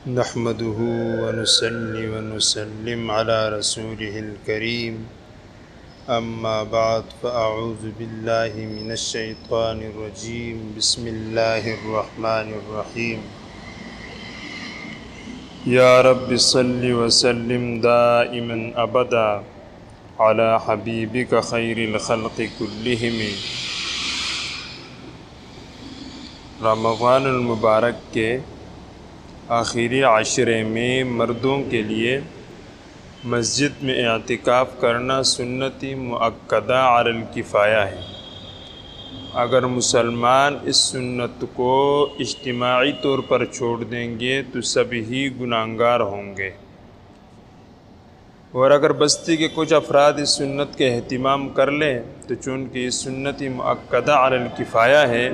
نحمده ونصلي ونسلم على رسوله الكريم اما بعد فاعوذ بالله من الشيطان الرجيم بسم الله الرحمن الرحيم يا رب صل وسلم دائما ابدا على حبيبك خير الخلق كلهم۔ رمضان المبارک کے آخری عشرے میں مردوں کے لیے مسجد میں اعتکاف کرنا سنتی مؤکدہ علی الکفایہ ہے۔ اگر مسلمان اس سنت کو اجتماعی طور پر چھوڑ دیں گے تو سب ہی گناہگار ہوں گے، اور اگر بستی کے کچھ افراد اس سنت کے اہتمام کر لیں تو چونکہ یہ سنت مؤکدہ علی الکفایہ ہے،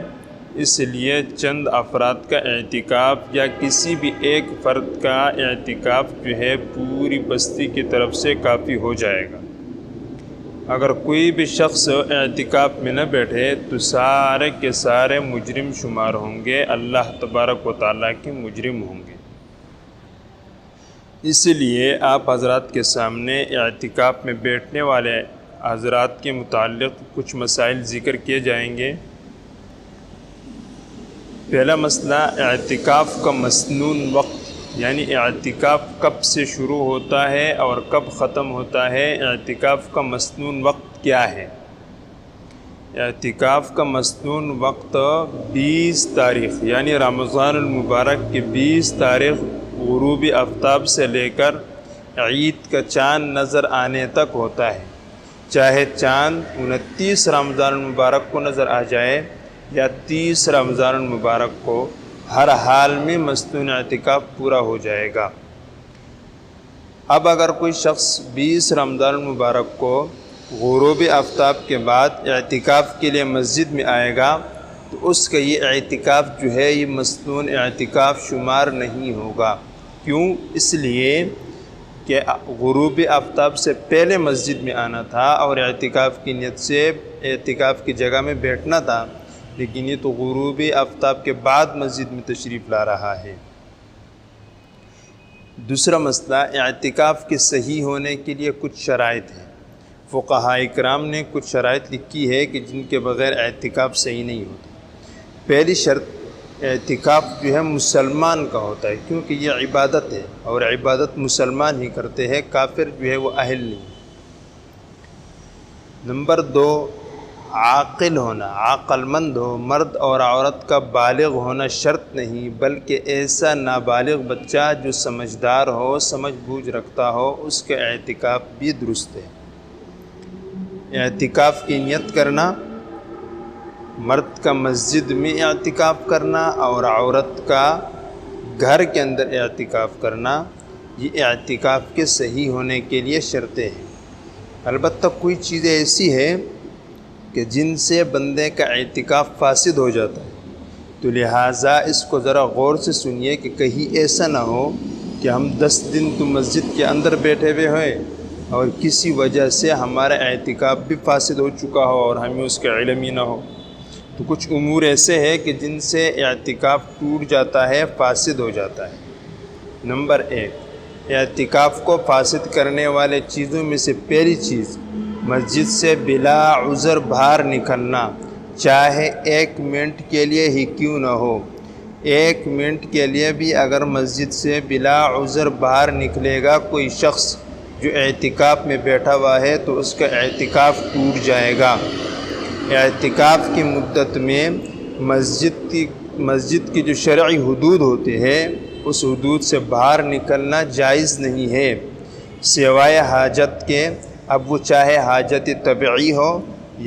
اس لیے چند افراد کا اعتکاف یا کسی بھی ایک فرد کا اعتکاف جو ہے پوری بستی کی طرف سے کافی ہو جائے گا۔ اگر کوئی بھی شخص اعتکاف میں نہ بیٹھے تو سارے کے سارے مجرم شمار ہوں گے، اللہ تبارک و تعالیٰ کے مجرم ہوں گے۔ اس لیے آپ حضرات کے سامنے اعتکاف میں بیٹھنے والے حضرات کے متعلق کچھ مسائل ذکر کیے جائیں گے۔ پہلا مسئلہ اعتکاف کا مسنون وقت، یعنی اعتکاف کب سے شروع ہوتا ہے اور کب ختم ہوتا ہے، اعتکاف کا مسنون وقت کیا ہے؟ اعتکاف کا مسنون وقت 20 تاریخ یعنی رمضان المبارک کی 20 تاریخ غروب آفتاب سے لے کر عید کا چاند نظر آنے تک ہوتا ہے۔ چاہے چاند 29 رمضان المبارک کو نظر آ جائے یا 30 رمضان المبارک کو، ہر حال میں مسنون اعتکاف پورا ہو جائے گا۔ اب اگر کوئی شخص 20 رمضان المبارک کو غروب آفتاب کے بعد اعتکاف کے لیے مسجد میں آئے گا تو اس کا یہ اعتکاف جو ہے یہ مسنون اعتکاف شمار نہیں ہوگا۔ کیوں؟ اس لیے کہ غروب آفتاب سے پہلے مسجد میں آنا تھا اور اعتکاف کی نیت سے اعتکاف کی جگہ میں بیٹھنا تھا، لیکن یہ تو غروب آفتاب کے بعد مسجد میں تشریف لا رہا ہے۔ دوسرا مسئلہ اعتکاف کے صحیح ہونے کے لیے کچھ شرائط ہیں۔ فقہاء کرام نے کچھ شرائط لکھی ہے کہ جن کے بغیر اعتکاف صحیح نہیں ہوتا۔ پہلی شرط، اعتکاف جو ہے مسلمان کا ہوتا ہے، کیونکہ یہ عبادت ہے اور عبادت مسلمان ہی کرتے ہیں، کافر جو ہے وہ اہل نہیں۔ نمبر 2، عاقل ہونا، عقل مند ہو، مرد اور عورت کا بالغ ہونا شرط نہیں، بلکہ ایسا نابالغ بچہ جو سمجھدار ہو، سمجھ بوجھ رکھتا ہو، اس کا اعتکاف بھی درست ہے۔ اعتکاف کی نیت کرنا، مرد کا مسجد میں اعتکاف کرنا اور عورت کا گھر کے اندر اعتکاف کرنا، یہ اعتکاف کے صحیح ہونے کے لیے شرطیں ہیں۔ البتہ کوئی چیزیں ایسی ہیں کہ جن سے بندے کا اعتکاف فاسد ہو جاتا ہے، تو لہٰذا اس کو ذرا غور سے سنیے کہ کہیں ایسا نہ ہو کہ ہم 10 دن تو مسجد کے اندر بیٹھے ہوئے ہوئے اور کسی وجہ سے ہمارا اعتکاف بھی فاسد ہو چکا ہو اور ہمیں اس کا علم ہی نہ ہو۔ تو کچھ امور ایسے ہیں کہ جن سے اعتکاف ٹوٹ جاتا ہے، فاسد ہو جاتا ہے۔ نمبر 1، اعتکاف کو فاسد کرنے والے چیزوں میں سے پہلی چیز، مسجد سے بلا عذر باہر نکلنا، چاہے 1 منٹ کے لیے ہی کیوں نہ ہو۔ 1 منٹ کے لیے بھی اگر مسجد سے بلا عذر باہر نکلے گا کوئی شخص جو اعتکاف میں بیٹھا ہوا ہے تو اس کا اعتکاف ٹوٹ جائے گا۔ اعتکاف کی مدت میں مسجد کی جو شرعی حدود ہوتے ہیں اس حدود سے باہر نکلنا جائز نہیں ہے، سوائے حاجت کے۔ اب وہ چاہے حاجت طبعی ہو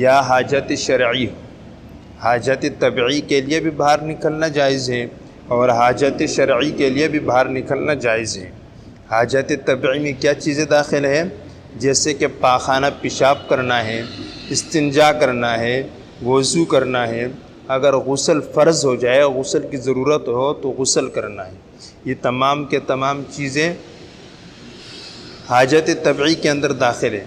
یا حاجت شرعی ہو، حاجت طبعی کے لیے بھی باہر نکلنا جائز ہے اور حاجت شرعی کے لیے بھی باہر نکلنا جائز ہے۔ حاجت طبعی میں کیا چیزیں داخل ہیں؟ جیسے کہ پاخانہ پیشاب کرنا ہے، استنجا کرنا ہے، وضو کرنا ہے، اگر غسل فرض ہو جائے، غسل کی ضرورت ہو تو غسل کرنا ہے۔ یہ تمام کے تمام چیزیں حاجت طبعی کے اندر داخل ہے۔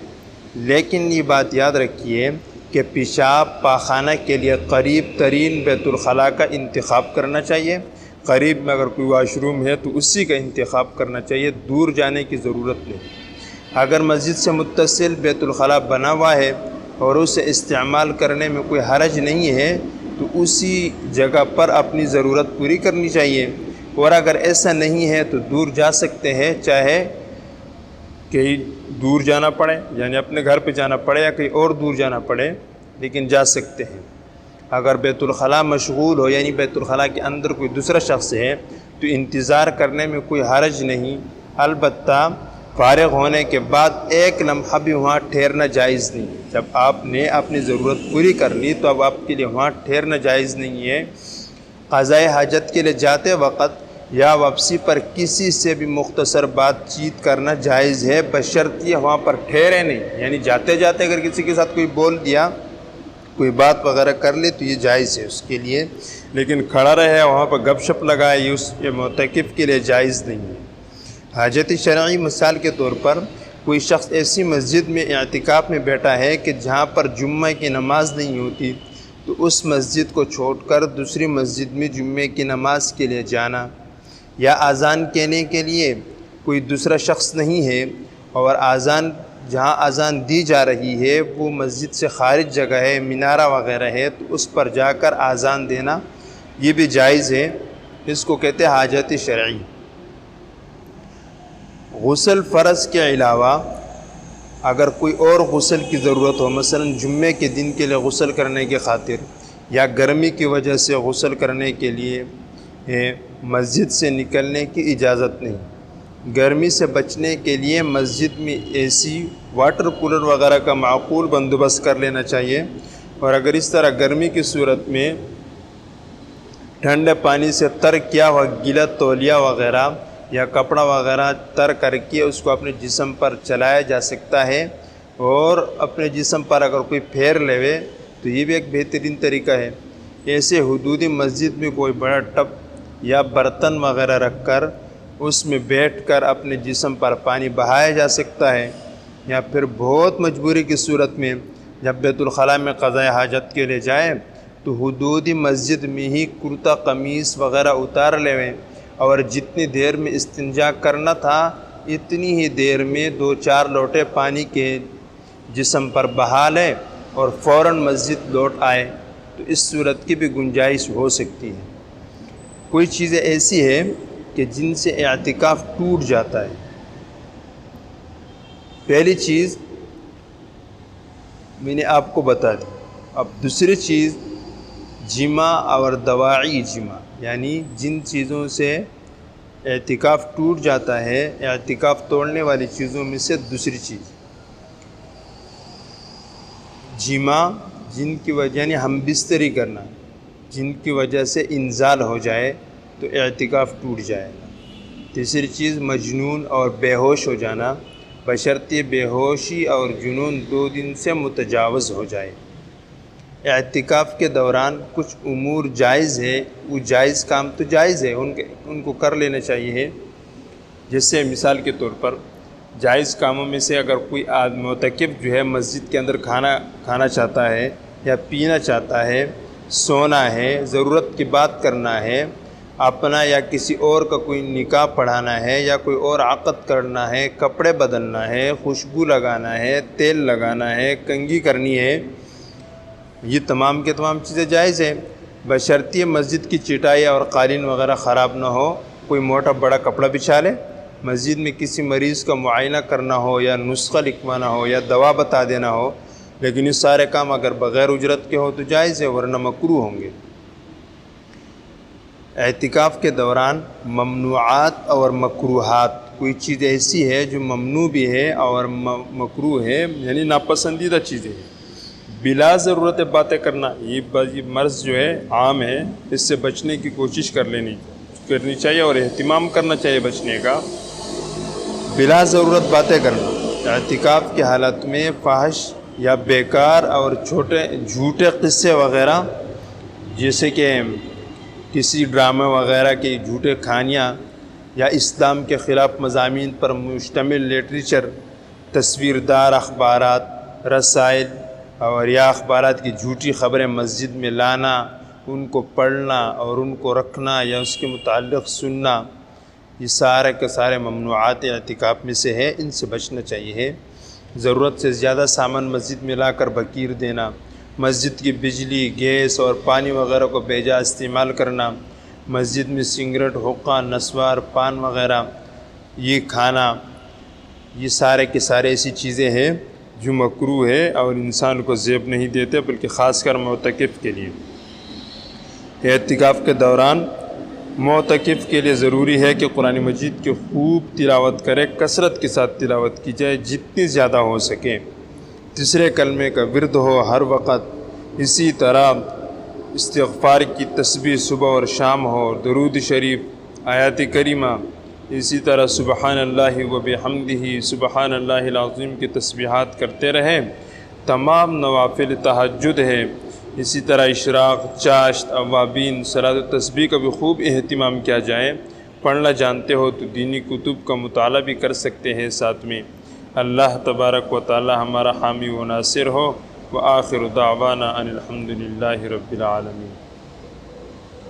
لیکن یہ بات یاد رکھیے کہ پیشاب پاخانہ کے لیے قریب ترین بیت الخلاء کا انتخاب کرنا چاہیے، قریب میں اگر کوئی واش روم ہے تو اسی کا انتخاب کرنا چاہیے، دور جانے کی ضرورت نہیں۔ اگر مسجد سے متصل بیت الخلاء بنا ہوا ہے اور اسے استعمال کرنے میں کوئی حرج نہیں ہے تو اسی جگہ پر اپنی ضرورت پوری کرنی چاہیے، اور اگر ایسا نہیں ہے تو دور جا سکتے ہیں، چاہے کہیں دور جانا پڑے یعنی اپنے گھر پہ جانا پڑے یا کہیں اور دور جانا پڑے، لیکن جا سکتے ہیں۔ اگر بیت الخلاء مشغول ہو یعنی بیت الخلاء کے اندر کوئی دوسرا شخص ہے تو انتظار کرنے میں کوئی حرج نہیں، البتہ فارغ ہونے کے بعد ایک لمحہ بھی وہاں ٹھہرنا جائز نہیں۔ جب آپ نے اپنی ضرورت پوری کر لی تو اب آپ کے لیے وہاں ٹھہرنا جائز نہیں ہے۔ قضائے حاجت کے لیے جاتے وقت یا واپسی پر کسی سے بھی مختصر بات چیت کرنا جائز ہے، بشرطیہ وہاں پر ٹھہرے نہیں، یعنی جاتے جاتے اگر کسی کے ساتھ کوئی بول دیا، کوئی بات وغیرہ کر لے تو یہ جائز ہے اس کے لیے، لیکن کھڑا رہے وہاں پر گپ شپ لگائے یہ معتکف کے لیے جائز نہیں ہے۔ حاجت شرعی مثال کے طور پر کوئی شخص ایسی مسجد میں اعتکاف میں بیٹھا ہے کہ جہاں پر جمعہ کی نماز نہیں ہوتی، تو اس مسجد کو چھوڑ کر دوسری مسجد میں جمعے کی نماز کے لیے جانا، یا اذان کہنے کے لیے کوئی دوسرا شخص نہیں ہے اور جہاں اذان دی جا رہی ہے وہ مسجد سے خارج جگہ ہے، مینارہ وغیرہ ہے، تو اس پر جا کر اذان دینا یہ بھی جائز ہے، اس کو کہتے ہیں حاجت شرعی۔ غسل فرض کے علاوہ اگر کوئی اور غسل کی ضرورت ہو، مثلا جمعے کے دن کے لیے غسل کرنے کی خاطر یا گرمی کی وجہ سے غسل کرنے کے لیے مسجد سے نکلنے کی اجازت نہیں۔ گرمی سے بچنے کے لیے مسجد میں اے سی، واٹر کولر وغیرہ کا معقول بندوبست کر لینا چاہیے، اور اگر اس طرح گرمی کی صورت میں ٹھنڈے پانی سے تر کیا ہوا گیلا تولیہ وغیرہ یا کپڑا وغیرہ تر کر کے اس کو اپنے جسم پر چلایا جا سکتا ہے، اور اپنے جسم پر اگر کوئی پھیر لے تو یہ بھی ایک بہترین طریقہ ہے۔ ایسے حدودی مسجد میں کوئی بڑا ٹب یا برتن وغیرہ رکھ کر اس میں بیٹھ کر اپنے جسم پر پانی بہایا جا سکتا ہے، یا پھر بہت مجبوری کی صورت میں جب بیت الخلاء میں قضائے حاجت کے لیے جائیں تو حدودی مسجد میں ہی کرتا قمیص وغیرہ اتار لیں، اور جتنی دیر میں استنجا کرنا تھا اتنی ہی دیر میں 2-4 لوٹے پانی کے جسم پر بہا لیں اور فوراً مسجد لوٹ آئے، تو اس صورت کی بھی گنجائش ہو سکتی ہے۔ کوئی چیزیں ایسی ہیں کہ جن سے اعتکاف ٹوٹ جاتا ہے۔ پہلی چیز میں نے آپ کو بتا دی، اب دوسری چیز جمع اور دواعی جمع، یعنی جن چیزوں سے اعتکاف ٹوٹ جاتا ہے، اعتکاف توڑنے والی چیزوں میں سے دوسری چیز جمع، جن کی وجہ یعنی ہم بستری کرنا، جن کی وجہ سے انزال ہو جائے تو اعتکاف ٹوٹ جائے گا۔ تیسری چیز مجنون اور بے ہوش ہو جانا، بشرطِ بے ہوشی اور جنون 2 دن سے متجاوز ہو جائے۔ اعتکاف کے دوران کچھ امور جائز ہے، وہ جائز کام تو جائز ہے، ان کو کر لینا چاہیے۔ جیسے مثال کے طور پر جائز کاموں میں سے اگر کوئی معتکف جو ہے مسجد کے اندر کھانا چاہتا ہے یا پینا چاہتا ہے، سونا ہے، ضرورت کی بات کرنا ہے، اپنا یا کسی اور کا کوئی نکاح پڑھانا ہے یا کوئی اور عقد کرنا ہے، کپڑے بدلنا ہے، خوشبو لگانا ہے، تیل لگانا ہے، کنگھی کرنی ہے، یہ تمام کے تمام چیزیں جائز ہیں، بشرطیہ مسجد کی چٹائی اور قالین وغیرہ خراب نہ ہو۔ کوئی موٹا بڑا کپڑا بچھا لے، مسجد میں کسی مریض کا معائنہ کرنا ہو یا نسخہ لکھوانا ہو یا دوا بتا دینا ہو، لیکن یہ سارے کام اگر بغیر اجرت کے ہو تو جائز ہے، ورنہ مکروہ ہوں گے۔ اعتکاف کے دوران ممنوعات اور مکروہات، کوئی چیز ایسی ہے جو ممنوع بھی ہے اور مکروہ ہے، یعنی ناپسندیدہ چیزیں ہیں۔ بلا ضرورت باتیں کرنا، یہ مرض جو ہے عام ہے، اس سے بچنے کی کوشش کرنی چاہیے اور اہتمام کرنا چاہیے بچنے کا۔ بلا ضرورت باتیں کرنا، اعتکاف کی حالت میں فحش یا بیکار اور جھوٹے قصے وغیرہ، جیسے کہ کسی ڈرامے وغیرہ کی جھوٹے کہانیاں یا اسلام کے خلاف مضامین پر مشتمل لٹریچر، تصویردار اخبارات، رسائل اور یا اخبارات کی جھوٹی خبریں مسجد میں لانا، ان کو پڑھنا اور ان کو رکھنا یا اس کے متعلق سننا، یہ سارے کے سارے ممنوعات اعتکاف میں سے ہے، ان سے بچنا چاہیے۔ ضرورت سے زیادہ سامان مسجد میں لا کر بکیر دینا، مسجد کی بجلی، گیس اور پانی وغیرہ کو بے جا استعمال کرنا، مسجد میں سگریٹ، حقہ، نسوار، پان وغیرہ یہ کھانا، یہ سارے کے سارے ایسی چیزیں ہیں جو مکروہ ہے اور انسان کو زیب نہیں دیتے، بلکہ خاص کر معتکف کے لیے۔ اعتکاف کے دوران معتکف کے لیے ضروری ہے کہ قرآن مجید کی خوب تلاوت کرے، کثرت کے ساتھ تلاوت کی جائے جتنی زیادہ ہو سکے، تیسرے کلمے کا ورد ہو ہر وقت، اسی طرح استغفار کی تسبیح صبح اور شام ہو، درود شریف، آیات کریمہ، اسی طرح سبحان اللہ و بحمدہ، سبحان اللہ العظیم کی تسبیحات کرتے رہیں۔ تمام نوافل تہجد ہے، اسی طرح اشراق، چاشت، اوابین، صلاۃ و تسبیح کا بھی خوب اہتمام کیا جائے۔ پڑھنا جانتے ہو تو دینی کتب کا مطالعہ بھی کر سکتے ہیں ساتھ میں۔ اللہ تبارک و تعالی ہمارا حامی و ناصر ہو۔ وآخر دعوانا ان الحمد للہ رب العالمین۔